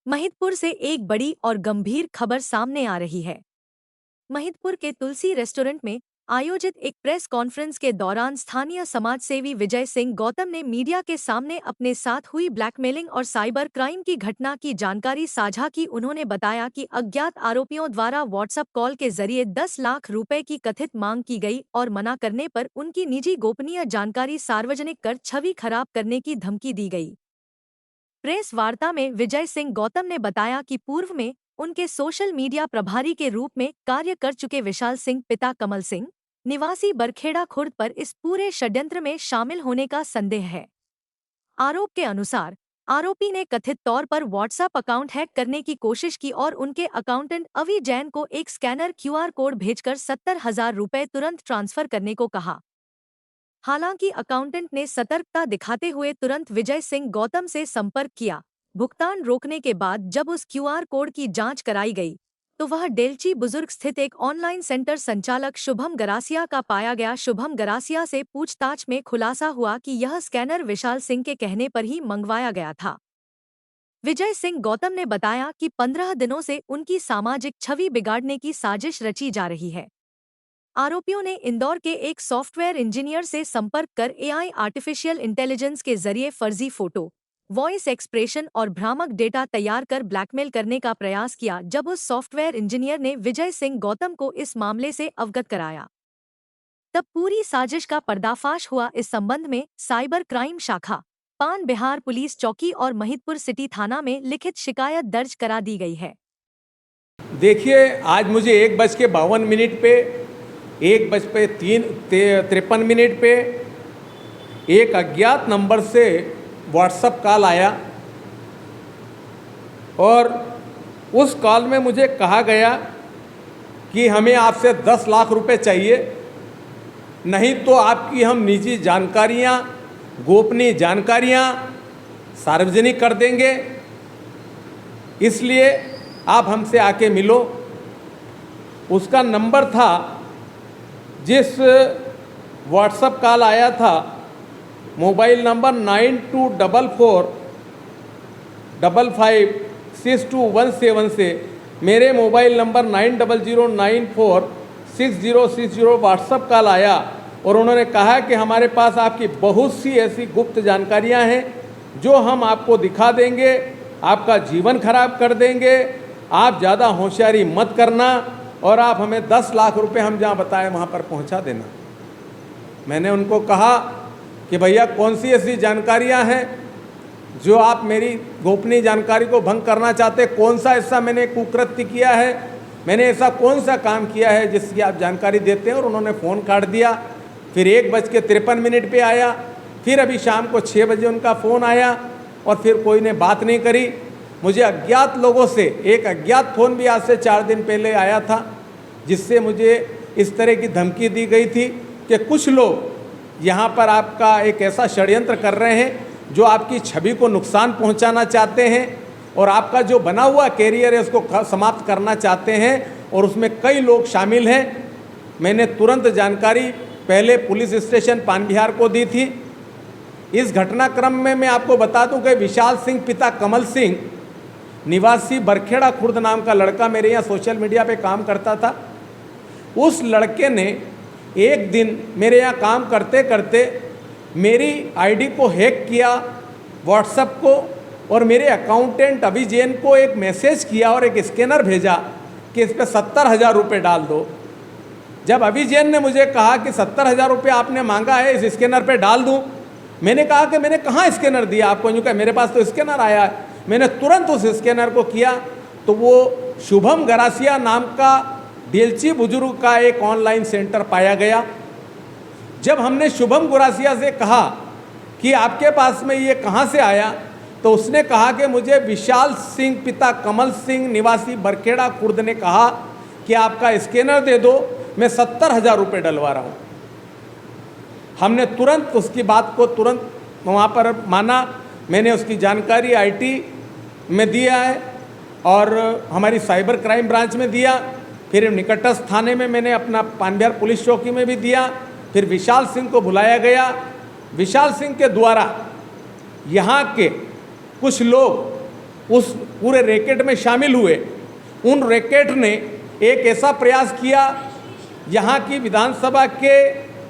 महिदपुर से एक बड़ी और गंभीर खबर सामने आ रही है। महिदपुर के तुलसी रेस्टोरेंट में आयोजित एक प्रेस कॉन्फ्रेंस के दौरान स्थानीय समाजसेवी विजय सिंह गौतम ने मीडिया के सामने अपने साथ हुई ब्लैकमेलिंग और साइबर क्राइम की घटना की जानकारी साझा की। उन्होंने बताया कि अज्ञात आरोपियों द्वारा व्हाट्सएप कॉल के जरिए 10 लाख रुपए की कथित मांग की गई और मना करने पर उनकी निजी गोपनीय जानकारी सार्वजनिक कर छवि खराब करने की धमकी दी गई। प्रेस वार्ता में विजय सिंह गौतम ने बताया कि पूर्व में उनके सोशल मीडिया प्रभारी के रूप में कार्य कर चुके विशाल सिंह पिता कमल सिंह निवासी बरखेड़ा खुर्द पर इस पूरे षड्यंत्र में शामिल होने का संदेह है। आरोप के अनुसार आरोपी ने कथित तौर पर व्हाट्सएप अकाउंट हैक करने की कोशिश की और उनके अकाउंटेंट अवि जैन को एक स्कैनर क्यूआर कोड भेजकर 70,000 रुपए तुरंत ट्रांसफर करने को कहा। हालांकि अकाउंटेंट ने सतर्कता दिखाते हुए तुरंत विजय सिंह गौतम से संपर्क किया। भुगतान रोकने के बाद जब उस क्यूआर कोड की जांच कराई गई तो वह डेल्ची बुजुर्ग स्थित एक ऑनलाइन सेंटर संचालक शुभम गरासिया का पाया गया। शुभम गरासिया से पूछताछ में खुलासा हुआ कि यह स्कैनर विशाल सिंह के कहने पर ही मंगवाया गया था। विजय सिंह गौतम ने बताया कि 15 दिनों से उनकी सामाजिक छवि बिगाड़ने की साजिश रची जा रही है। आरोपियों ने इंदौर के एक सॉफ्टवेयर इंजीनियर से संपर्क कर एआई आर्टिफिशियल इंटेलिजेंस के जरिए फर्जी फोटो, वॉइस एक्सप्रेशन और भ्रामक डेटा तैयार कर ब्लैकमेल करने का प्रयास किया। जब उस सॉफ्टवेयर इंजीनियर ने विजय सिंह गौतम को इस मामले से अवगत कराया तब पूरी साजिश का पर्दाफाश हुआ। इस संबंध में साइबर क्राइम शाखा, पान बिहार पुलिस चौकी और महिदपुर सिटी थाना में लिखित शिकायत दर्ज करा दी गई है। देखिए, आज मुझे 1:52 पे 1:53 पे एक अज्ञात नंबर से व्हाट्सएप कॉल आया और उस कॉल में मुझे कहा गया कि हमें आपसे 10 लाख रुपए चाहिए, नहीं तो आपकी हम निजी जानकारियां, गोपनीय जानकारियां सार्वजनिक कर देंगे, इसलिए आप हमसे आके मिलो। उसका नंबर था, जिस व्हाट्सएप कॉल आया था, मोबाइल नंबर 9244556217 से मेरे मोबाइल नंबर 9009460660 व्हाट्सएप कॉल आया और उन्होंने कहा कि हमारे पास आपकी बहुत सी ऐसी गुप्त जानकारियां हैं जो हम आपको दिखा देंगे, आपका जीवन खराब कर देंगे, आप ज़्यादा होशियारी मत करना और आप हमें 10 लाख रुपए हम जहाँ बताएं वहाँ पर पहुँचा देना। मैंने उनको कहा कि भैया कौन सी ऐसी जानकारियाँ हैं जो आप मेरी गोपनीय जानकारी को भंग करना चाहते, कौन सा ऐसा मैंने कुकृत्य किया है, मैंने ऐसा कौन सा काम किया है जिसकी आप जानकारी देते हैं। और उन्होंने फ़ोन काट दिया। फिर 1:53 पे आया, फिर अभी शाम को 6 बजे उनका फ़ोन आया और फिर कोई ने बात नहीं करी। मुझे अज्ञात लोगों से एक अज्ञात फ़ोन भी आज से 4 दिन पहले आया था, जिससे मुझे इस तरह की धमकी दी गई थी कि कुछ लोग यहाँ पर आपका एक ऐसा षड्यंत्र कर रहे हैं जो आपकी छवि को नुकसान पहुँचाना चाहते हैं और आपका जो बना हुआ कैरियर है उसको समाप्त करना चाहते हैं और उसमें कई लोग शामिल हैं। मैंने तुरंत जानकारी पहले पुलिस स्टेशन पान बिहार को दी थी। इस घटनाक्रम में मैं आपको बता दूं कि विशाल सिंह पिता कमल सिंह निवासी बरखेड़ा खुर्द नाम का लड़का मेरे यहाँ सोशल मीडिया पे काम करता था। उस लड़के ने एक दिन मेरे यहाँ काम करते करते मेरी आईडी को हैक किया, व्हाट्सएप को, और मेरे अकाउंटेंट अवि जैन को एक मैसेज किया और एक स्कैनर भेजा कि इस पर 70,000 रुपये डाल दो। जब अवि जैन ने मुझे कहा कि 70,000 रुपये आपने मांगा है, इस स्कैनर पे डाल दूं, मैंने कहा कि मैंने कहाँ स्कैनर दिया आपको। यूँ कहा मेरे पास तो स्कैनर आया है। मैंने तुरंत उस स्कैनर को किया तो वो शुभम गरासिया नाम का डेल्ची बुजुर्ग का एक ऑनलाइन सेंटर पाया गया। जब हमने शुभम गरासिया से कहा कि आपके पास में ये कहाँ से आया, तो उसने कहा कि मुझे विशाल सिंह पिता कमल सिंह निवासी बरखेड़ा खुर्द ने कहा कि आपका स्कैनर दे दो, मैं 70,000 रुपये डलवा रहा हूँ। हमने तुरंत उसकी बात को तुरंत वहाँ पर माना। मैंने उसकी जानकारी आईटी में दिया है और हमारी साइबर क्राइम ब्रांच में दिया, फिर निकटस्थ थाने में मैंने अपना पान बिहार पुलिस चौकी में भी दिया। फिर विशाल सिंह को बुलाया गया। विशाल सिंह के द्वारा यहाँ के कुछ लोग उस पूरे रैकेट में शामिल हुए, उन रैकेट ने एक ऐसा प्रयास किया, यहाँ की विधानसभा के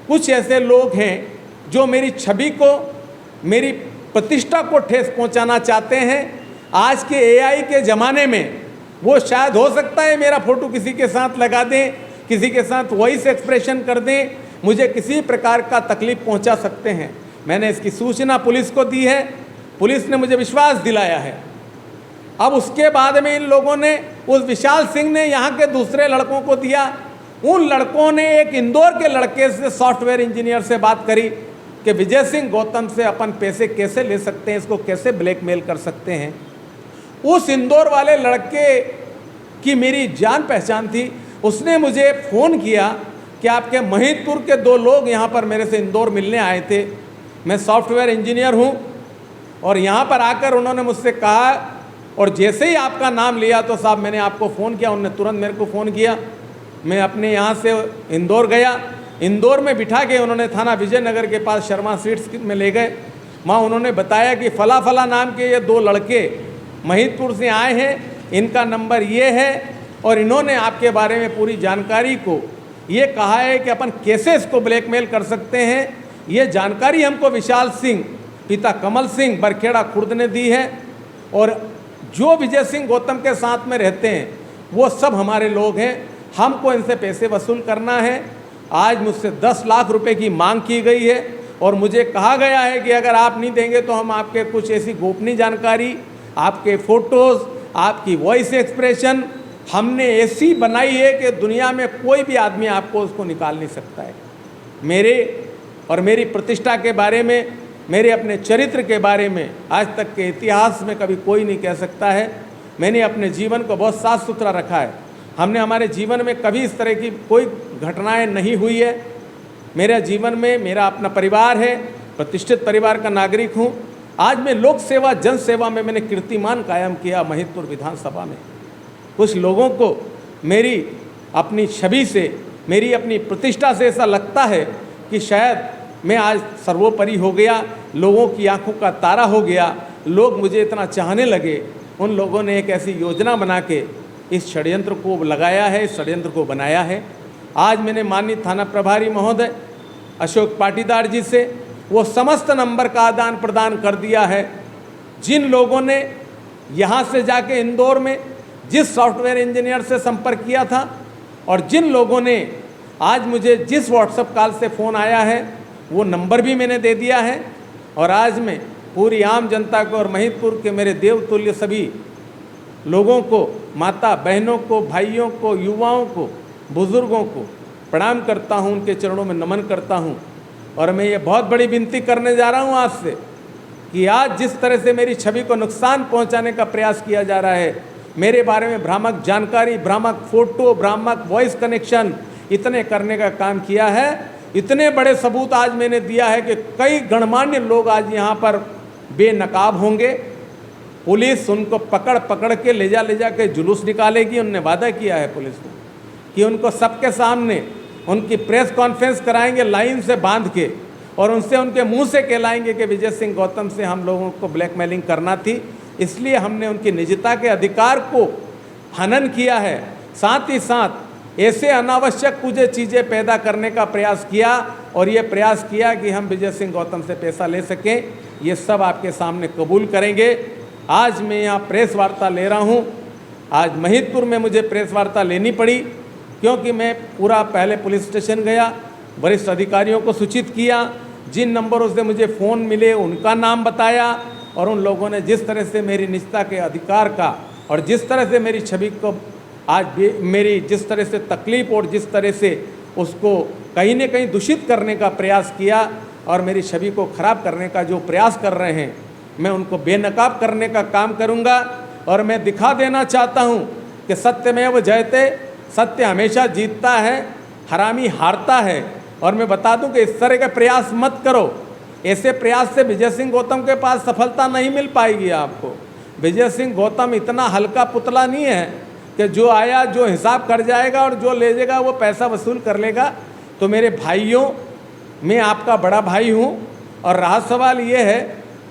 कुछ ऐसे लोग हैं जो मेरी छवि को, मेरी प्रतिष्ठा को ठेस पहुँचाना चाहते हैं। आज के एआई के ज़माने में वो शायद हो सकता है मेरा फ़ोटो किसी के साथ लगा दें, किसी के साथ वॉइस एक्सप्रेशन कर दें, मुझे किसी प्रकार का तकलीफ़ पहुंचा सकते हैं। मैंने इसकी सूचना पुलिस को दी है, पुलिस ने मुझे विश्वास दिलाया है। अब उसके बाद में इन लोगों ने, उस विशाल सिंह ने यहाँ के दूसरे लड़कों को दिया। उन लड़कों ने एक इंदौर के लड़के से, सॉफ्टवेयर इंजीनियर से बात करी कि विजय सिंह गौतम से अपन पैसे कैसे ले सकते हैं, इसको कैसे ब्लैकमेल कर सकते हैं। उस इंदौर वाले लड़के की मेरी जान पहचान थी, उसने मुझे फ़ोन किया कि आपके महिदपुर के 2 लोग यहाँ पर मेरे से इंदौर मिलने आए थे। मैं सॉफ्टवेयर इंजीनियर हूँ और यहाँ पर आकर उन्होंने मुझसे कहा, और जैसे ही आपका नाम लिया तो साहब मैंने आपको फ़ोन किया, उन्होंने तुरंत मेरे को फ़ोन किया। मैं अपने यहाँ से इंदौर गया, इंदौर में बिठा के उन्होंने थाना विजयनगर के पास शर्मा स्वीट्स में ले गए। वहाँ उन्होंने बताया कि फ़ला फ़ला नाम के ये 2 लड़के महिदपुर से आए हैं, इनका नंबर ये है और इन्होंने आपके बारे में पूरी जानकारी को ये कहा है कि अपन कैसे इसको ब्लैकमेल कर सकते हैं। ये जानकारी हमको विशाल सिंह पिता कमल सिंह बरखेड़ा खुर्द ने दी है, और जो विजय सिंह गौतम के साथ में रहते हैं वो सब हमारे लोग हैं। हमको इनसे पैसे वसूल करना है। आज मुझसे 10 लाख रुपए की मांग की गई है और मुझे कहा गया है कि अगर आप नहीं देंगे तो हम आपके कुछ ऐसी गोपनीय जानकारी, आपके फ़ोटोज़, आपकी वॉइस एक्सप्रेशन हमने ऐसी बनाई है कि दुनिया में कोई भी आदमी आपको उसको निकाल नहीं सकता है। मेरे और मेरी प्रतिष्ठा के बारे में, मेरे अपने चरित्र के बारे में आज तक के इतिहास में कभी कोई नहीं कह सकता है। मैंने अपने जीवन को बहुत साफ सुथरा रखा है। हमने हमारे जीवन में कभी इस तरह की कोई घटनाएं नहीं हुई है। मेरे जीवन में मेरा अपना परिवार है, प्रतिष्ठित परिवार का नागरिक हूँ। आज मैं लोक सेवा, जन सेवा में मैंने कीर्तिमान कायम किया महिदपुर विधानसभा में। कुछ लोगों को मेरी अपनी छवि से, मेरी अपनी प्रतिष्ठा से ऐसा लगता है कि शायद मैं आज सर्वोपरि हो गया, लोगों की आंखों का तारा हो गया, लोग मुझे इतना चाहने लगे। उन लोगों ने एक ऐसी योजना बना के इस षड्यंत्र को लगाया है, इस षड्यंत्र को बनाया है। आज मैंने माननीय थाना प्रभारी महोदय अशोक पाटीदार जी से वो समस्त नंबर का आदान प्रदान कर दिया है। जिन लोगों ने यहाँ से जाके इंदौर में जिस सॉफ्टवेयर इंजीनियर से संपर्क किया था और जिन लोगों ने आज मुझे जिस व्हाट्सएप कॉल से फ़ोन आया है वो नंबर भी मैंने दे दिया है। और आज मैं पूरी आम जनता को और महिदपुर के मेरे देवतुल्य सभी लोगों को, माता बहनों को, भाइयों को, युवाओं को, बुज़ुर्गों को प्रणाम करता हूं, उनके चरणों में नमन करता हूं। और मैं ये बहुत बड़ी विनती करने जा रहा हूं आज से कि आज जिस तरह से मेरी छवि को नुकसान पहुंचाने का प्रयास किया जा रहा है, मेरे बारे में भ्रामक जानकारी, भ्रामक फ़ोटो, भ्रामक वॉइस कनेक्शन इतने करने का काम किया है, इतने बड़े सबूत आज मैंने दिया है कि कई गणमान्य लोग आज यहाँ पर बेनकाब होंगे। पुलिस उनको पकड़ पकड़ के ले जा के जुलूस निकालेगी। उनने वादा किया है पुलिस को कि उनको सबके सामने उनकी प्रेस कॉन्फ्रेंस कराएंगे लाइन से बांध के, और उनसे उनके मुंह से कहलाएंगे कि विजय सिंह गौतम से हम लोगों को ब्लैकमेलिंग करना थी, इसलिए हमने उनकी निजता के अधिकार को हनन किया है। साथ ही साथ ऐसे अनावश्यक कुछ चीज़ें पैदा करने का प्रयास किया और ये प्रयास किया कि हम विजय सिंह गौतम से पैसा ले सकें। ये सब आपके सामने कबूल करेंगे। आज मैं यहाँ प्रेस वार्ता ले रहा हूँ। आज महिदपुर में मुझे प्रेस वार्ता लेनी पड़ी क्योंकि मैं पूरा पहले पुलिस स्टेशन गया, वरिष्ठ अधिकारियों को सूचित किया, जिन नंबरों से मुझे फ़ोन मिले उनका नाम बताया, और उन लोगों ने जिस तरह से मेरी निजता के अधिकार का और जिस तरह से मेरी छवि को आज भी मेरी जिस तरह से तकलीफ़ और जिस तरह से उसको कहीं न कहीं दूषित करने का प्रयास किया और मेरी छवि को ख़राब करने का जो प्रयास कर रहे हैं, मैं उनको बेनकाब करने का काम करूंगा। और मैं दिखा देना चाहता हूं कि सत्यमेव जयते, सत्य हमेशा जीतता है, हरामी हारता है। और मैं बता दूं कि इस तरह का प्रयास मत करो। ऐसे प्रयास से विजय सिंह गौतम के पास सफलता नहीं मिल पाएगी आपको। विजय सिंह गौतम इतना हल्का पुतला नहीं है कि जो आया जो हिसाब कर जाएगा और जो ले जाएगा वो पैसा वसूल कर लेगा। तो मेरे भाइयों, मैं आपका बड़ा भाई हूँ, और रहा सवाल ये है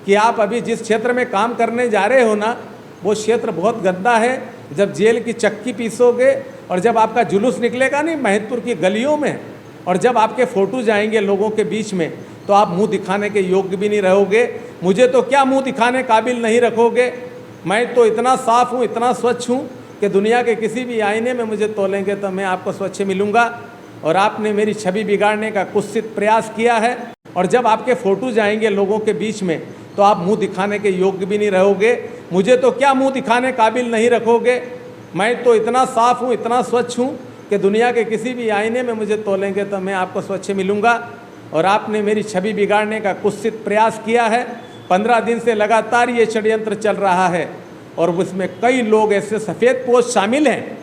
कि आप अभी जिस क्षेत्र में काम करने जा रहे हो ना, वो क्षेत्र बहुत गंदा है। जब जेल की चक्की पीसोगे और जब आपका जुलूस निकलेगा नहीं महिदपुर की गलियों में, और जब आपके फ़ोटो जाएंगे लोगों के बीच में, तो आप मुंह दिखाने के योग्य भी नहीं रहोगे। मुझे तो क्या मुंह दिखाने काबिल नहीं रखोगे। मैं तो इतना साफ़ हूँ, इतना स्वच्छ हूँ कि दुनिया के किसी भी आईने में मुझे तोलेंगे तो मैं आपको स्वच्छ मिलूँगा। और आपने मेरी छवि बिगाड़ने का कुत्सित प्रयास किया है, और जब आपके फ़ोटो जाएंगे लोगों के बीच में, तो आप मुंह दिखाने के योग्य भी नहीं रहोगे। मुझे तो क्या मुंह दिखाने काबिल नहीं रखोगे। मैं तो इतना साफ़ हूँ, इतना स्वच्छ हूँ कि दुनिया के किसी भी आईने में मुझे तोलेंगे तो मैं आपको स्वच्छ मिलूँगा। और आपने मेरी छवि बिगाड़ने का कुत्सित प्रयास किया है। 15 दिन से लगातार ये षड्यंत्र चल रहा है, और उसमें कई लोग ऐसे सफ़ेद पोश शामिल हैं।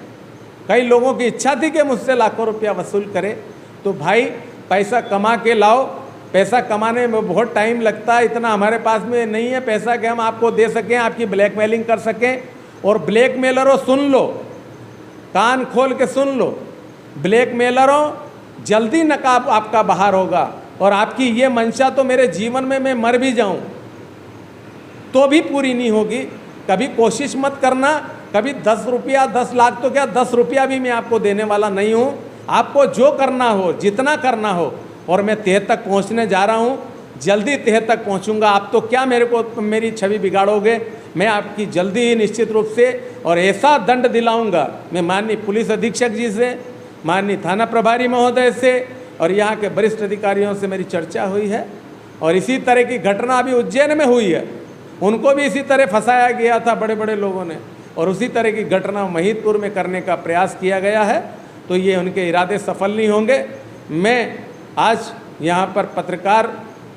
कई लोगों की इच्छा थी कि मुझसे लाखों रुपया वसूल करें। तो भाई पैसा कमा के लाओ। पैसा कमाने में बहुत टाइम लगता है, इतना हमारे पास में नहीं है पैसा कि हम आपको दे सकें, आपकी ब्लैकमेलिंग कर सकें। और ब्लैकमेलरों सुन लो, कान खोल के सुन लो, ब्लैकमेलरों जल्दी नकाब आपका बाहर होगा। और आपकी ये मंशा तो मेरे जीवन में मैं मर भी जाऊं तो भी पूरी नहीं होगी। कभी कोशिश मत करना। कभी 10 रुपया 10 लाख तो क्या 10 रुपया भी मैं आपको देने वाला नहीं हूँ। आपको जो करना हो, जितना करना हो, और मैं तह तक पहुँचने जा रहा हूँ, जल्दी तह तक पहुँचूँगा। आप तो क्या मेरे को मेरी छवि बिगाड़ोगे। मैं आपकी जल्दी ही निश्चित रूप से और ऐसा दंड दिलाऊंगा। मैं माननीय पुलिस अधीक्षक जी से, माननीय थाना प्रभारी महोदय से और यहाँ के वरिष्ठ अधिकारियों से मेरी चर्चा हुई है। और इसी तरह की घटना अभी उज्जैन में हुई है, उनको भी इसी तरह फंसाया गया था बड़े बड़े लोगों ने, और उसी तरह की घटना महिदपुर में करने का प्रयास किया गया है। तो ये उनके इरादे सफल नहीं होंगे। मैं आज यहाँ पर पत्रकार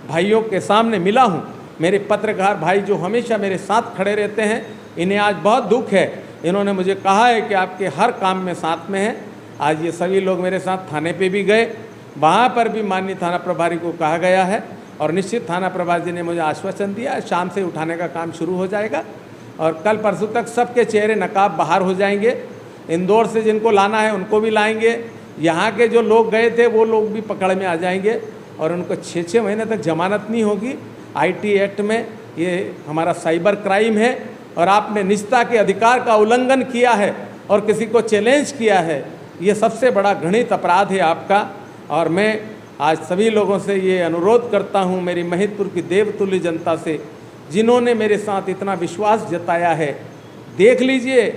भाइयों के सामने मिला हूँ। मेरे पत्रकार भाई जो हमेशा मेरे साथ खड़े रहते हैं, इन्हें आज बहुत दुख है। इन्होंने मुझे कहा है कि आपके हर काम में साथ में हैं। आज ये सभी लोग मेरे साथ थाने पे भी गए, वहाँ पर भी माननीय थाना प्रभारी को कहा गया है, और निश्चित थाना प्रभारी जी ने मुझे आश्वासन दिया है शाम से उठाने का काम शुरू हो जाएगा। और कल परसों तक सबके चेहरे नकाब बाहर हो जाएंगे। इंदौर से जिनको लाना है उनको भी लाएंगे। यहाँ के जो लोग गए थे वो लोग भी पकड़ में आ जाएंगे, और उनको 6-6 महीने तक जमानत नहीं होगी। आईटी एक्ट में ये हमारा साइबर क्राइम है, और आपने निजता के अधिकार का उल्लंघन किया है और किसी को चैलेंज किया है। ये सबसे बड़ा घृणित अपराध है आपका। और मैं आज सभी लोगों से ये अनुरोध करता हूँ, मेरी महिदपुर की देवतुल्य जनता से, जिन्होंने मेरे साथ इतना विश्वास जताया है, देख लीजिए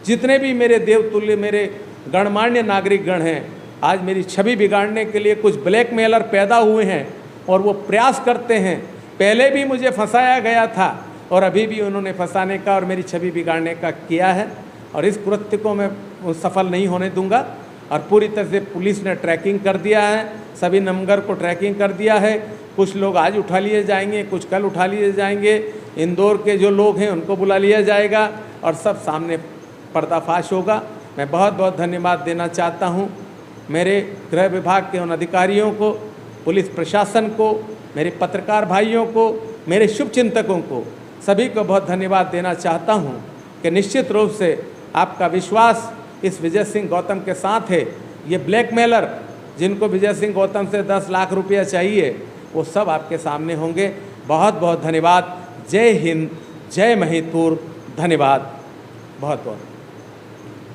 जितने भी मेरे देवतुल्य मेरे गणमान्य नागरिक गण हैं, आज मेरी छवि बिगाड़ने के लिए कुछ ब्लैकमेलर पैदा हुए हैं और वो प्रयास करते हैं। पहले भी मुझे फंसाया गया था और अभी भी उन्होंने फंसाने का और मेरी छवि बिगाड़ने का किया है, और इस कृत्य को मैं सफल नहीं होने दूंगा। और पूरी तरह से पुलिस ने ट्रैकिंग कर दिया है, सभी नंबर को ट्रैकिंग कर दिया है। कुछ लोग आज उठा लिए जाएंगे, कुछ कल उठा लिए जाएंगे। इंदौर के जो लोग हैं उनको बुला लिया जाएगा और सब सामने पर्दाफाश होगा। मैं बहुत बहुत धन्यवाद देना चाहता हूँ मेरे गृह विभाग के उन अधिकारियों को, पुलिस प्रशासन को, मेरे पत्रकार भाइयों को, मेरे शुभचिंतकों को, सभी को बहुत धन्यवाद देना चाहता हूँ कि निश्चित रूप से आपका विश्वास इस विजय सिंह गौतम के साथ है। ये ब्लैकमेलर जिनको विजय सिंह गौतम से 10 लाख रुपया चाहिए, वो सब आपके सामने होंगे। बहुत बहुत धन्यवाद। जय हिंद, जय महिदपुर। धन्यवाद बहुत बहुत।